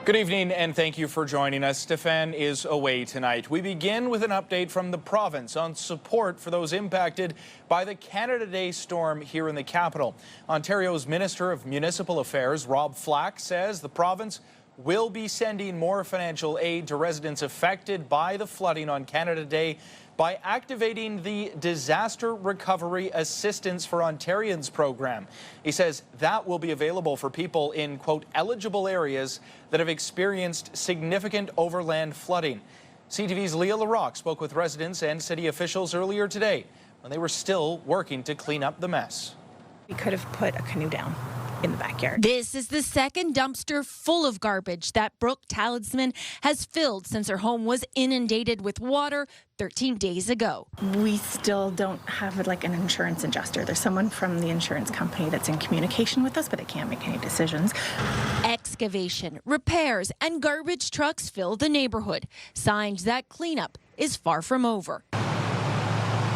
Good evening and thank you for joining us. Stefan is away tonight. We begin with an update from the province on support for those impacted by the Canada Day storm here in the capital. Ontario's Minister of Municipal Affairs, Rob Flack, says the province will be sending more financial aid to residents affected by the flooding on Canada Day by activating the Disaster Recovery Assistance for Ontarians program. He says that will be available for people in, quote, eligible areas that have experienced significant overland flooding. CTV's Leah LaRocque spoke with residents and city officials earlier today when they were still working to clean up the mess. We could have put a canoe down in the backyard. This is the second dumpster full of garbage that Brooke Talisman has filled since her home was inundated with water 13 days ago. We still don't have an insurance adjuster. There's someone from the insurance company that's in communication with us, but they can't make any decisions. Excavation, repairs, and garbage trucks fill the neighborhood. Signs that cleanup is far from over.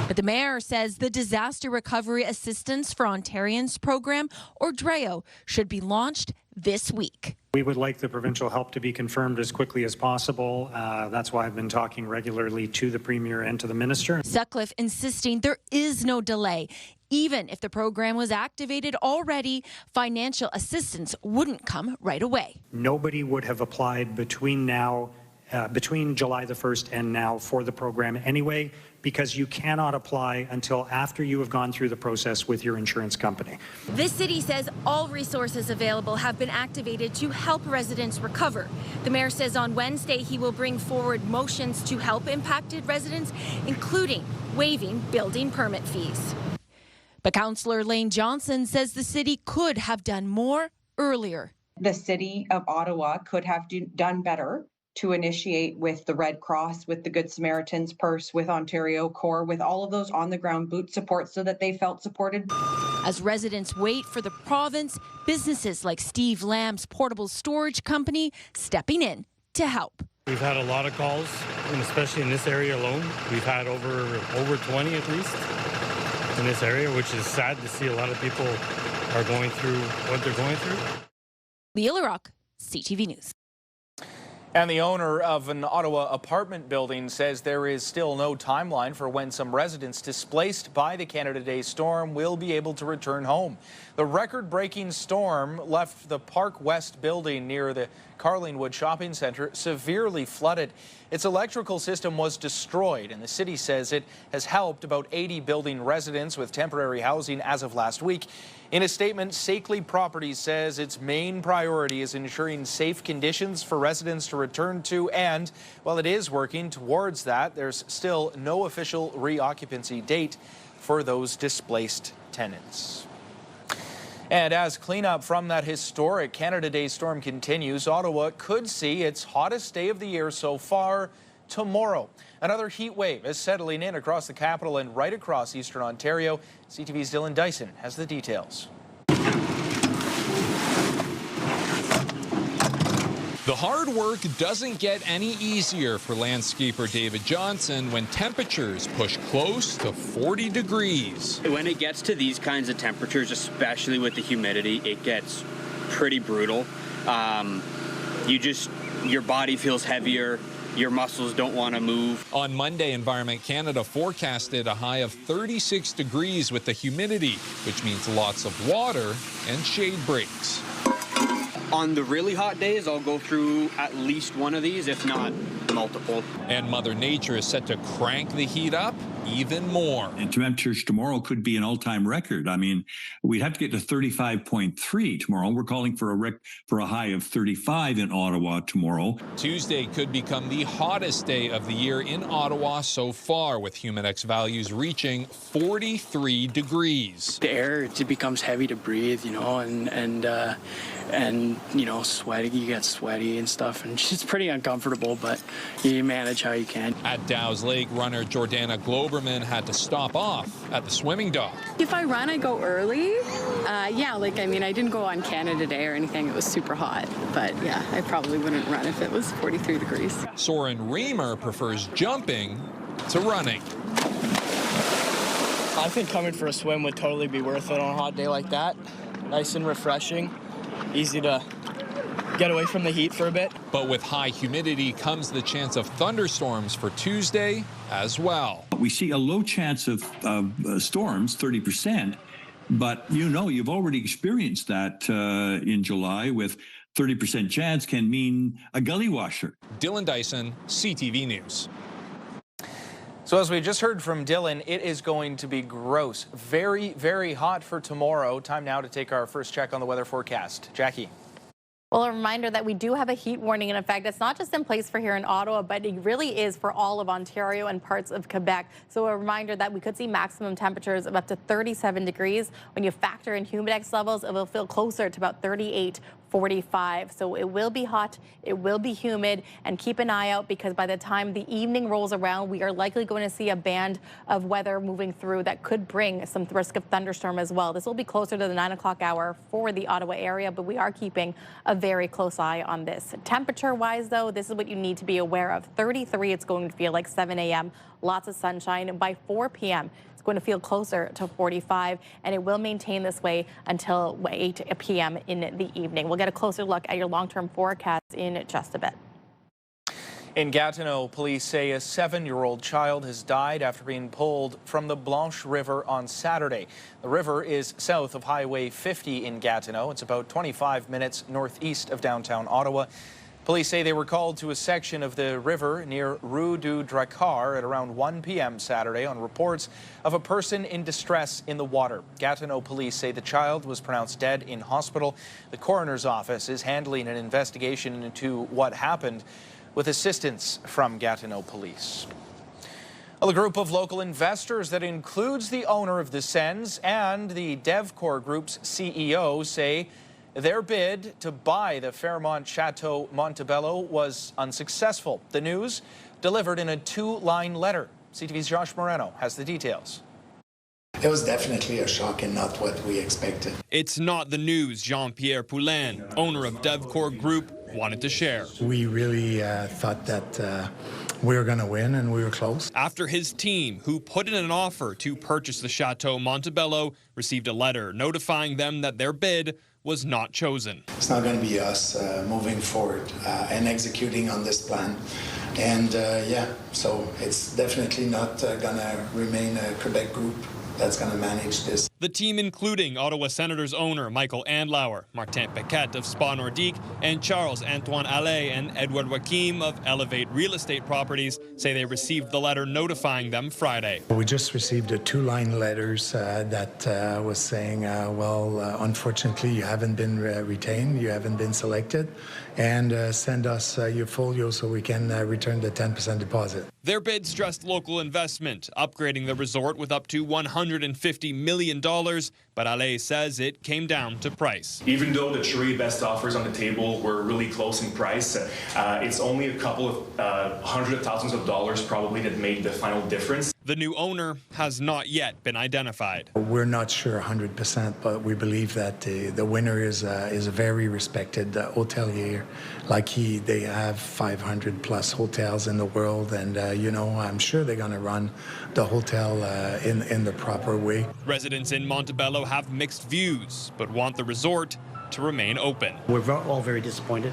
But the mayor says the Disaster Recovery Assistance for Ontarians program, or DREO, should be launched this week. We would like the provincial help to be confirmed as quickly as possible. That's why I've been talking regularly to the Premier and to the Minister. Sutcliffe insisting there is no delay. Even if the program was activated already, financial assistance wouldn't come right away. Nobody would have applied between July the 1st and now for the program anyway, because you cannot apply until after you have gone through the process with your insurance company. This city says all resources available have been activated to help residents recover. The mayor says on Wednesday he will bring forward motions to help impacted residents, including waiving building permit fees. But Councillor Lane Johnson says the city could have done more earlier. The city of Ottawa could have done better to initiate with the Red Cross, with the Good Samaritan's Purse, with Ontario Corps, with all of those on-the-ground boot support so that they felt supported. As residents wait for the province, businesses like Steve Lamb's portable storage company stepping in to help. We've had a lot of calls, and especially in this area alone. We've had over 20 at least in this area, which is sad to see. A lot of people are going through what they're going through. Leah LaRocque, CTV News. And the owner of an Ottawa apartment building says there is still no timeline for when some residents displaced by the Canada Day storm will be able to return home. The record-breaking storm left the Park West building near the Carlingwood Shopping Centre severely flooded. Its electrical system was destroyed, and the city says it has helped about 80 building residents with temporary housing as of last week. In a statement, Sackley Properties says its main priority is ensuring safe conditions for residents to return to, and while it is working towards that, there's still no official reoccupancy date for those displaced tenants. And as cleanup from that historic Canada Day storm continues, Ottawa could see its hottest day of the year so far tomorrow. Another heat wave is settling in across the capital and right across eastern Ontario. CTV's Dylan Dyson has the details. The hard work doesn't get any easier for landscaper David Johnson when temperatures push close to 40 degrees. When it gets to these kinds of temperatures, especially with the humidity, it gets pretty brutal. Your body feels heavier. Your muscles don't want to move. On Monday, Environment Canada forecasted a high of 36 degrees with the humidity, which means lots of water and shade breaks. On the really hot days, I'll go through at least one of these, if not multiple. And Mother Nature is set to crank the heat up even more. And temperatures tomorrow could be an all-time record. I mean, we'd have to get to 35.3 tomorrow. We're calling for a high of 35 in Ottawa tomorrow. Tuesday could become the hottest day of the year in Ottawa so far, with Humidex values reaching 43 degrees. The air, it becomes heavy to breathe, and sweaty. You get sweaty and stuff, and it's pretty uncomfortable, but you manage how you can. At Dow's Lake, runner Jordana Globerman had to stop off at the swimming dock. If I run, I go early. I didn't go on Canada Day or anything. It was super hot, but yeah, I probably wouldn't run if it was 43 degrees. Soren Reamer prefers jumping to running. I think coming for a swim would totally be worth it on a hot day like that. Nice and refreshing, easy to get away from the heat for a bit. But with high humidity comes the chance of thunderstorms for Tuesday as well. We see a low chance of storms, 30%, but you've already experienced that in July with 30% chance can mean a gully washer. Dylan Dyson, CTV News. So as we just heard from Dylan, it is going to be gross. Very, very hot for tomorrow. Time now to take our first check on the weather forecast. Jackie. Well, a reminder that we do have a heat warning in effect. It's not just in place for here in Ottawa, but it really is for all of Ontario and parts of Quebec. So a reminder that we could see maximum temperatures of up to 37 degrees. When you factor in humidex levels, it will feel closer to about 38, 45. So it will be hot, it will be humid, and keep an eye out because by the time the evening rolls around, we are likely going to see a band of weather moving through that could bring some risk of thunderstorm as well. This will be closer to the 9 o'clock hour for the Ottawa area, but we are keeping a very close eye on this. Temperature-wise, though, this is what you need to be aware of. 33, it's going to feel like 7 a.m., lots of sunshine. By 4 p.m., going to feel closer to 45, and it will maintain this way until 8 p.m. in the evening. We'll get a closer look at your long-term forecast in just a bit. In Gatineau, police say a 7-year-old child has died after being pulled from the Blanche River on Saturday. The river is south of Highway 50 in Gatineau. It's about 25 minutes northeast of downtown Ottawa. Police say they were called to a section of the river near Rue du Dracar at around 1 p.m. Saturday on reports of a person in distress in the water. Gatineau police say the child was pronounced dead in hospital. The coroner's office is handling an investigation into what happened with assistance from Gatineau police. Well, a group of local investors that includes the owner of the Sens and the Devcore Group's CEO say their bid to buy the Fairmont Chateau Montebello was unsuccessful. The news delivered in a 2-line letter. CTV's Josh Moreno has the details. It was definitely a shock and not what we expected. It's not the news Jean-Pierre Poulin, owner of Devcore Group, wanted to share. We really thought that we were going to win, and we were close. After his team, who put in an offer to purchase the Chateau Montebello, received a letter notifying them that their bid was not chosen. It's not going to be us moving forward and executing on this plan. And so it's definitely not going to remain a Quebec group that's going to manage this. The team, including Ottawa Senators owner Michael Andlauer, Martin Paquette of Spa Nordique, and Charles-Antoine Allais and Edward Joachim of Elevate Real Estate Properties, say they received the letter notifying them Friday. We just received a 2-line letters that was saying, unfortunately, you haven't been retained, you haven't been selected, and send us your folio so we can return the 10% deposit. Their bid stressed local investment, upgrading the resort with up to $150 million, but Allais says it came down to price. Even though the 3 best offers on the table were really close in price, it's only a couple of hundreds of thousands of dollars probably that made the final difference. The new owner has not yet been identified. We're not sure 100%, but we believe that the winner is a very respected hotelier. They have 500 plus hotels in the world, and I'm sure they're going to run the hotel in the proper way. Residents in Montebello have mixed views, but want the resort to remain open. We're all very disappointed,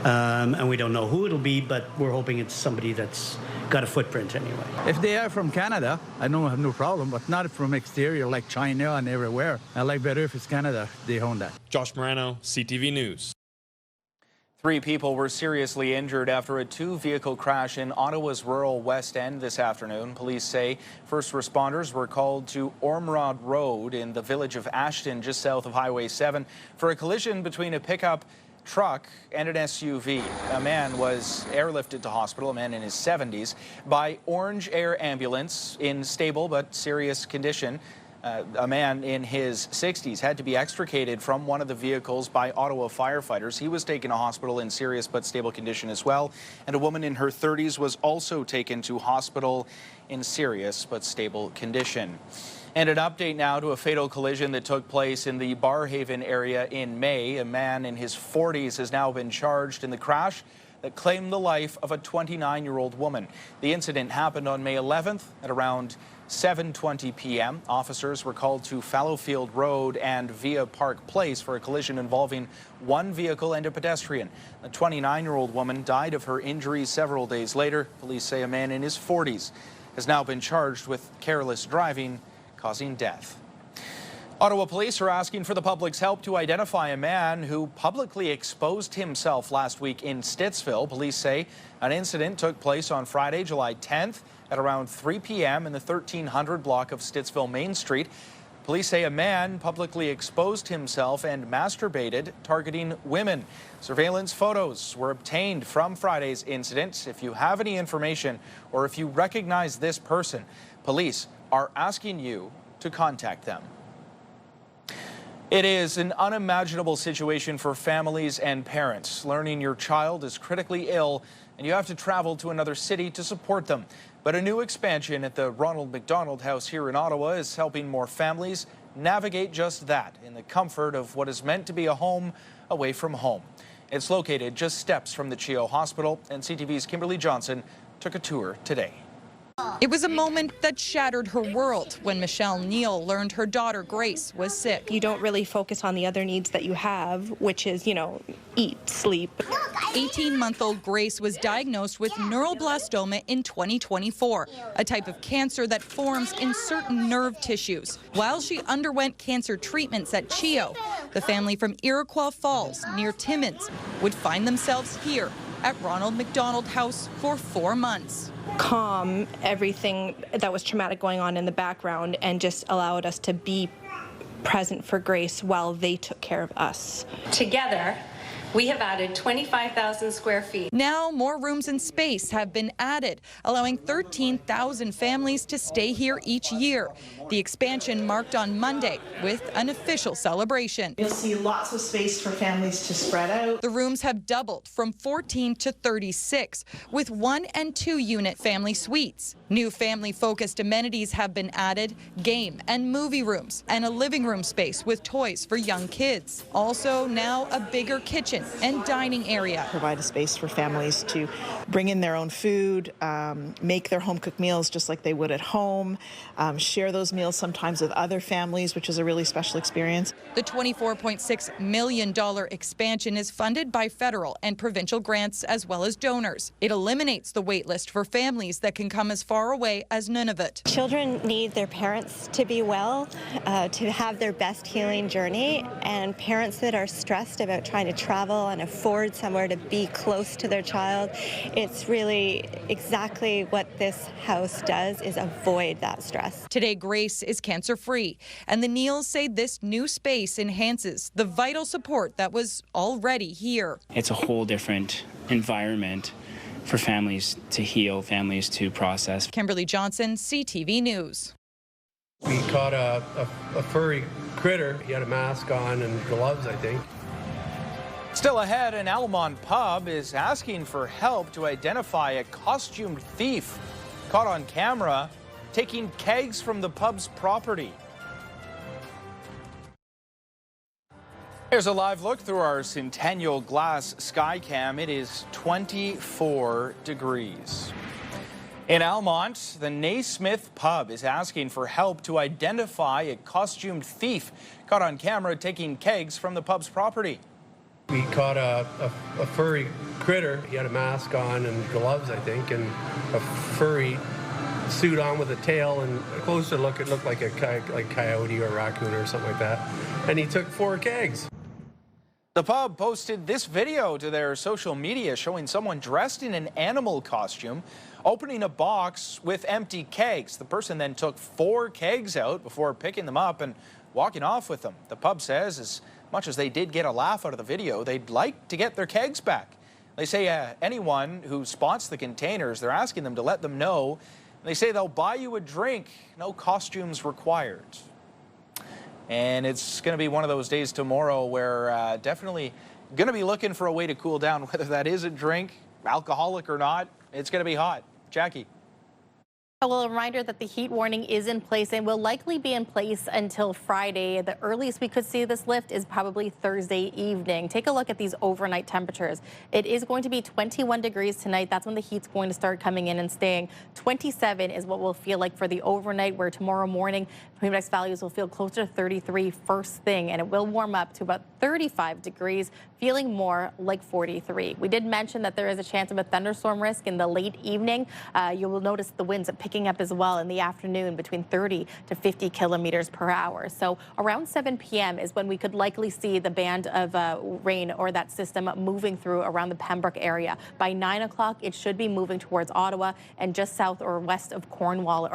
and we don't know who it'll be, but we're hoping it's somebody that's got a footprint anyway. If they are from Canada, I don't have no problem, but not from exterior like China and everywhere. I like better if it's Canada, they own that. Josh Moreno, CTV News. 3 people were seriously injured after a 2-vehicle crash in Ottawa's rural West End this afternoon. Police say first responders were called to Ormrod Road in the village of Ashton, just south of Highway 7, for a collision between a pickup truck and an SUV. A man was airlifted to hospital, a man in his 70s, by Orange Air Ambulance in stable but serious condition. A man in his 60s had to be extricated from one of the vehicles by Ottawa firefighters. He was taken to hospital in serious but stable condition as well. And a woman in her 30s was also taken to hospital in serious but stable condition. And an update now to a fatal collision that took place in the Barhaven area in May. A man in his 40s has now been charged in the crash that claimed the life of a 29-year-old woman. The incident happened on May 11th at around 7:20 p.m. Officers were called to Fallowfield Road and Via Park Place for a collision involving one vehicle and a pedestrian. The 29-year-old woman died of her injuries several days later. Police say a man in his 40s has now been charged with careless driving, causing death. Ottawa police are asking for the public's help to identify a man who publicly exposed himself last week in Stittsville. Police say an incident took place on Friday, July 10th at around 3 p.m. in the 1300 block of Stittsville Main Street. Police say a man publicly exposed himself and masturbated, targeting women. Surveillance photos were obtained from Friday's incident. If you have any information or if you recognize this person, police are asking you to contact them. It is an unimaginable situation for families and parents. Learning your child is critically ill and you have to travel to another city to support them. But a new expansion at the Ronald McDonald House here in Ottawa is helping more families navigate just that in the comfort of what is meant to be a home away from home. It's located just steps from the CHEO Hospital, and CTV's Kimberly Johnson took a tour today. It was a moment that shattered her world when Michelle Neal learned her daughter Grace was sick. You don't really focus on the other needs that you have, which is, eat, sleep. 18-month-old Grace was diagnosed with neuroblastoma in 2024, a type of cancer that forms in certain nerve tissues. While she underwent cancer treatments at CHEO, the family from Iroquois Falls near Timmins would find themselves here at Ronald McDonald House for 4 months. Calm everything that was traumatic going on in the background and just allowed us to be present for Grace while they took care of us. Together, we have added 25,000 square feet. Now more rooms and space have been added, allowing 13,000 families to stay here each year. The expansion marked on Monday with an official celebration. You'll see lots of space for families to spread out. The rooms have doubled from 14 to 36, with 1 and 2 unit family suites. New family-focused amenities have been added, game and movie rooms, and a living room space with toys for young kids. Also now a bigger kitchen and dining area. Provide a space for families to bring in their own food, make their home-cooked meals just like they would at home, share those meals sometimes with other families, which is a really special experience. The $24.6 million expansion is funded by federal and provincial grants as well as donors. It eliminates the wait list for families that can come as far away as Nunavut. Children need their parents to be well, to have their best healing journey, and parents that are stressed about trying to travel and afford somewhere to be close to their child, it's really exactly what this house does, is avoid that stress. Today, Grace is cancer-free, and the Neals say this new space enhances the vital support that was already here. It's a whole different environment for families to heal, families to process. Kimberly Johnson, CTV News. We caught a furry critter. He had a mask on and gloves, I think. Still ahead, an Almonte pub is asking for help to identify a costumed thief caught on camera taking kegs from the pub's property. Here's a live look through our Centennial Glass Skycam. It is 24 degrees. In Almonte, the Naismith pub is asking for help to identify a costumed thief caught on camera taking kegs from the pub's property. We caught a furry critter. He had a mask on and gloves, I think, and a furry suit on with a tail, and a closer look, it looked like a coyote or a raccoon or something like that. And he took 4 kegs. The pub posted this video to their social media showing someone dressed in an animal costume opening a box with empty kegs. The person then took 4 kegs out before picking them up and walking off with them. The pub says as much as they did get a laugh out of the video, they'd like to get their kegs back. They say anyone who spots the containers, they're asking them to let them know. They say they'll buy you a drink, no costumes required. And it's going to be one of those days tomorrow where definitely going to be looking for a way to cool down, whether that is a drink, alcoholic or not. It's going to be hot. Jackie. Well, a reminder that the heat warning is in place and will likely be in place until Friday. The earliest we could see this lift is probably Thursday evening. Take a look at these overnight temperatures. It is going to be 21 degrees tonight. That's when the heat's going to start coming in and staying. 27 is what we'll feel like for the overnight, where tomorrow morning, Quebec values will feel closer to 33 first thing, and it will warm up to about 35 degrees, feeling more like 43. We did mention that there is a chance of a thunderstorm risk in the late evening. You will notice the winds picking up as well in the afternoon between 30 to 50 kilometers per hour. So around 7 p.m. is when we could likely see the band of rain or that system moving through around the Pembroke area. By 9 o'clock, it should be moving towards Ottawa and just south or west of Cornwall,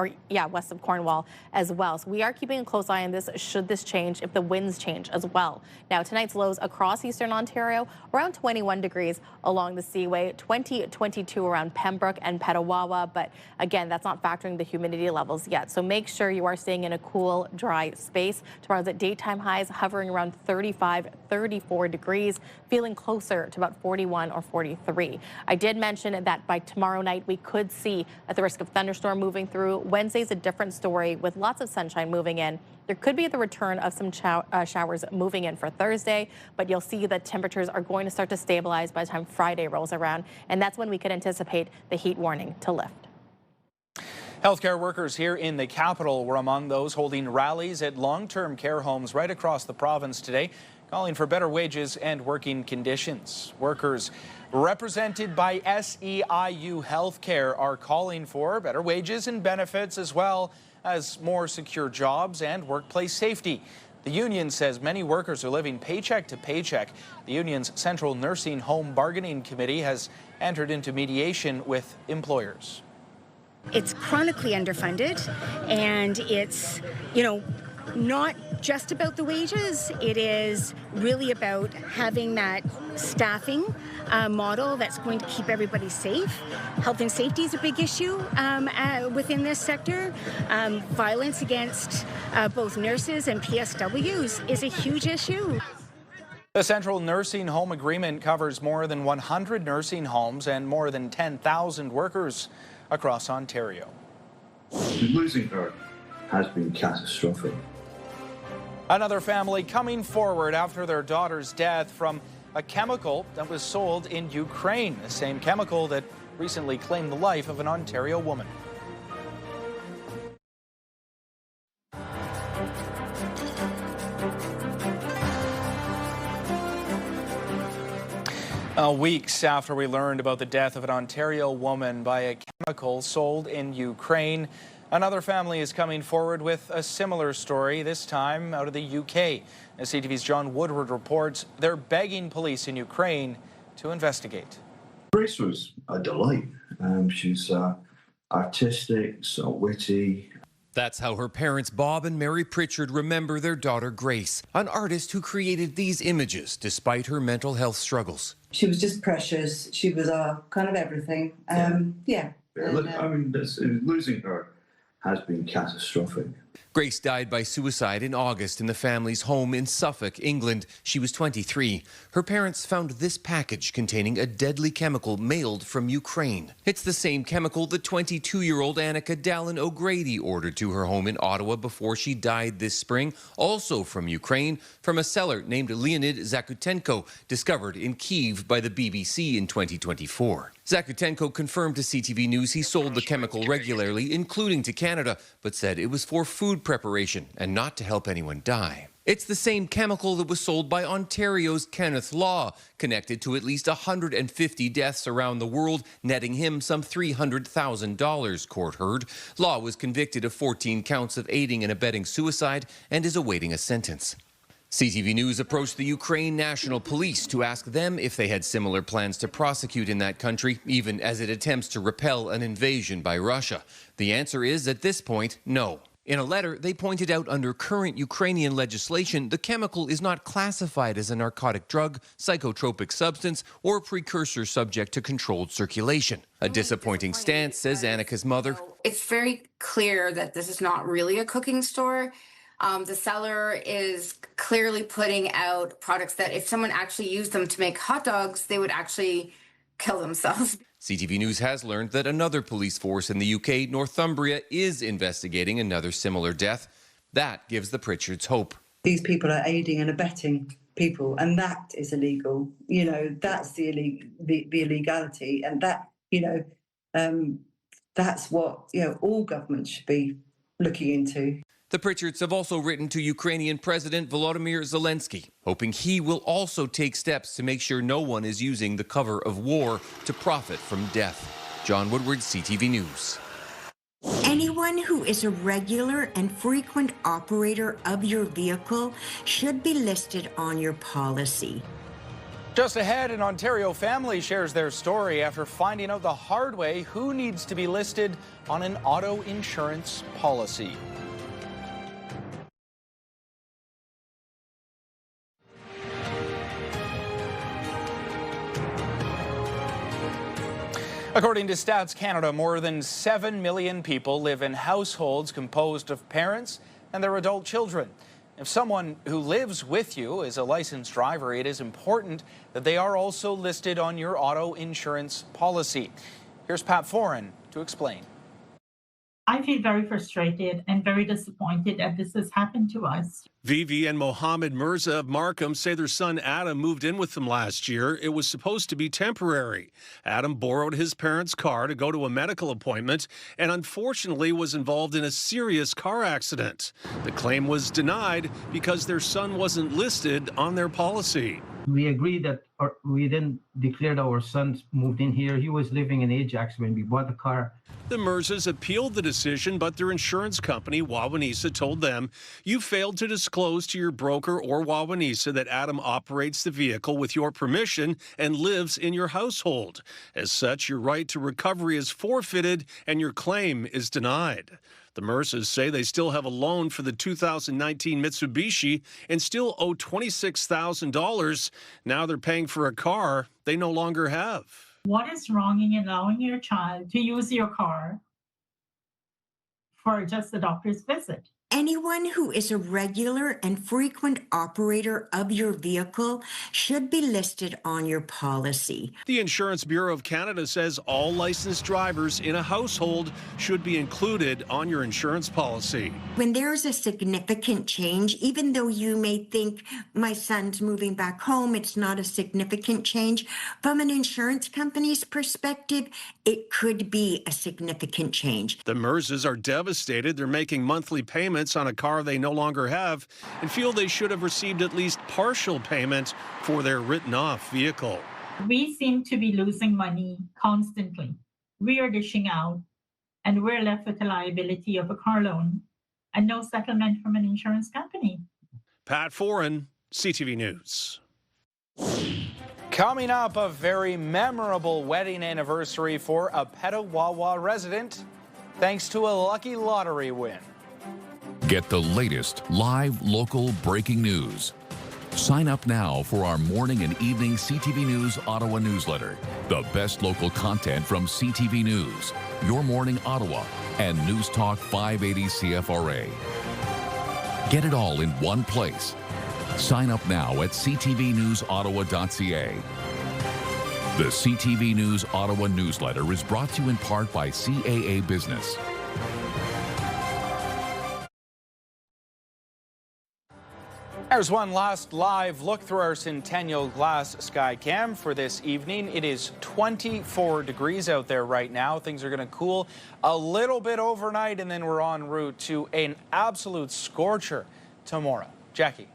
west of Cornwall as well. So we are keeping a close eye on this should this change, if the winds change as well. Now, tonight's lows across eastern Ontario, around 21 degrees along the Seaway, 22 around Pembroke and Petawawa. But again, that's not factoring the humidity levels yet. So make sure you are staying in a cool, dry space. Tomorrow's at daytime highs hovering around 35, 34 degrees, feeling closer to about 41 or 43. I did mention that by tomorrow night, we could see at the risk of thunderstorm moving through. Wednesday's a different story with lots of sunshine moving in. There could be the return of some showers moving in for Thursday, but you'll see that temperatures are going to start to stabilize by the time Friday rolls around, and that's when we could anticipate the heat warning to lift. Healthcare workers here in the capital were among those holding rallies at long-term care homes right across the province today, calling for better wages and working conditions. Workers represented by SEIU Healthcare are calling for better wages and benefits, as well as more secure jobs and workplace safety. The union says many workers are living paycheck to paycheck. The union's Central Nursing Home Bargaining Committee has entered into mediation with employers. It's chronically underfunded, and it's, not just about the wages. It is really about having that staffing model that's going to keep everybody safe. Health and safety is a big issue within this sector. Violence against both nurses and PSWs is a huge issue. The Central Nursing Home Agreement covers more than 100 nursing homes and more than 10,000 workers across Ontario. Losing her has been catastrophic. Another family coming forward after their daughter's death from a chemical that was sold in Ukraine, the same chemical that recently claimed the life of an Ontario woman. Weeks after we learned about the death of an Ontario woman by a chemical sold in Ukraine, another family is coming forward with a similar story, this time out of the UK. As CTV's John Woodward reports, they're begging police in Ukraine to investigate. Grace was a delight. She's artistic, so witty. That's how her parents, Bob and Mary Pritchard, remember their daughter, Grace, an artist who created these images despite her mental health struggles. She was just precious. She was kind of everything. Losing her has been catastrophic. Grace died by suicide in August in the family's home in Suffolk, England. She was 23. Her parents found this package containing a deadly chemical mailed from Ukraine. It's the same chemical the 22-year-old Annika Dallin O'Grady ordered to her home in Ottawa before she died this spring, also from Ukraine, from a seller named Leonid Zakutenko, discovered in Kyiv by the BBC in 2024. Zakutenko confirmed to CTV News he sold the chemical regularly, including to Canada, but said it was for food preparation and not to help anyone die. It's the same chemical that was sold by Ontario's Kenneth Law, connected to at least 150 deaths around the world, netting him some $300,000, court heard. Law was convicted of 14 counts of aiding and abetting suicide and is awaiting a sentence. CTV News approached the Ukraine National Police to ask them if they had similar plans to prosecute in that country, even as it attempts to repel an invasion by Russia. The answer is, at this point, no. In a letter, they pointed out under current Ukrainian legislation, the chemical is not classified as a narcotic drug, psychotropic substance, or precursor subject to controlled circulation. A disappointing stance, says Annika's mother. It's very clear that this is not really a cooking store. The seller is clearly putting out products that if someone actually used them to make hot dogs, they would actually kill themselves. CTV News has learned that another police force in the UK, Northumbria, is investigating another similar death. That gives the Pritchards hope. These people are aiding and abetting people, and that is illegal. You know, that's the illegality, and that, you know, that's what, you know, all governments should be looking into. The Pritchards have also written to Ukrainian President Volodymyr Zelensky, hoping he will also take steps to make sure no one is using the cover of war to profit from death. John Woodward, CTV News. Anyone who is a regular and frequent operator of your vehicle should be listed on your policy. Just ahead, an Ontario family shares their story after finding out the hard way who needs to be listed on an auto insurance policy. According to Stats Canada, more than 7 million people live in households composed of parents and their adult children. If someone who lives with you is a licensed driver, it is important that they are also listed on your auto insurance policy. Here's Pat Foran to explain. I feel very frustrated and very disappointed that this has happened to us. Vivi and Mohammed Mirza of Markham say their son Adam moved in with them last year. It was supposed to be temporary. Adam borrowed his parents' car to go to a medical appointment and unfortunately was involved in a serious car accident. The claim was denied because their son wasn't listed on their policy. We agreed that we didn't declare that our son moved in here. He was living in Ajax when we bought the car. The Mirzas appealed the decision, but their insurance company, Wawanesa, told them, you failed to disclose to your broker or Wawanesa that Adam operates the vehicle with your permission and lives in your household. As such, your right to recovery is forfeited and your claim is denied. The Mirzas say they still have a loan for the 2019 Mitsubishi and still owe $26,000. Now they're paying for a car they no longer have. What is wrong in allowing your child to use your car for just a doctor's visit? Anyone who is a regular and frequent operator of your vehicle should be listed on your policy. The Insurance Bureau of Canada says all licensed drivers in a household should be included on your insurance policy. When there's a significant change, even though you may think my son's moving back home, it's not a significant change. From an insurance company's perspective, it could be a significant change. The Mirzas are devastated. They're making monthly payments on a car they no longer have and feel they should have received at least partial payment for their written-off vehicle. We seem to be losing money constantly. We are dishing out, and we're left with the liability of a car loan and no settlement from an insurance company. Pat Foran, CTV News. Coming up, a very memorable wedding anniversary for a Petawawa resident, thanks to a lucky lottery win. Get the latest live local breaking news. Sign up now for our morning and evening CTV News Ottawa newsletter. The best local content from CTV News, Your Morning Ottawa, and News Talk 580 CFRA. Get it all in one place. Sign up now at ctvnewsottawa.ca. The CTV News Ottawa newsletter is brought to you in part by CAA Business. There's one last live look through our Centennial Glass Sky Cam for this evening. It is 24 degrees out there right now. Things are going to cool a little bit overnight, and then we're en route to an absolute scorcher tomorrow. Jackie.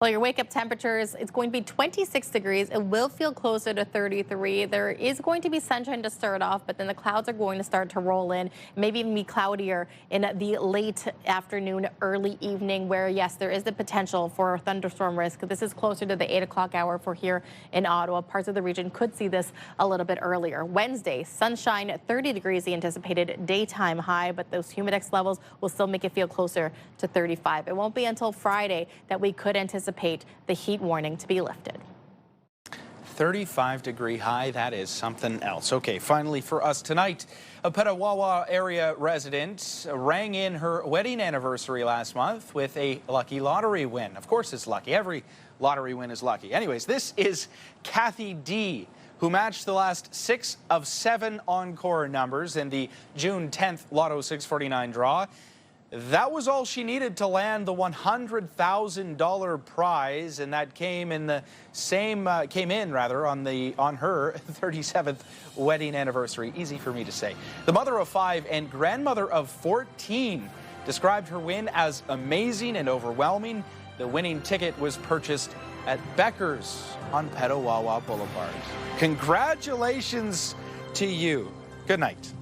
Well, your wake-up temperatures, it's going to be 26 degrees. It will feel closer to 33. There is going to be sunshine to start off, but then the clouds are going to start to roll in, maybe even be cloudier in the late afternoon, early evening, where, yes, there is the potential for a thunderstorm risk. This is closer to the 8 o'clock hour for here in Ottawa. Parts of the region could see this a little bit earlier. Wednesday, sunshine, 30 degrees, the anticipated daytime high, but those humidex levels will still make it feel closer to 35. It won't be until Friday that we could anticipate the heat warning to be lifted. 35-degree high, that is something else. Okay, finally for us tonight, a Petawawa area resident rang in her wedding anniversary last month with a lucky lottery win. Of course it's lucky. Every lottery win is lucky. Anyways, this is Kathy D., who matched the last 6 of 7 encore numbers in the June 10th Lotto 649 draw. That was all she needed to land the $100,000 prize, and that came in on her 37th wedding anniversary. Easy for me to say. The mother of 5 and grandmother of 14 described her win as amazing and overwhelming. The winning ticket was purchased at Becker's on Petawawa Boulevard. Congratulations to you. Good night.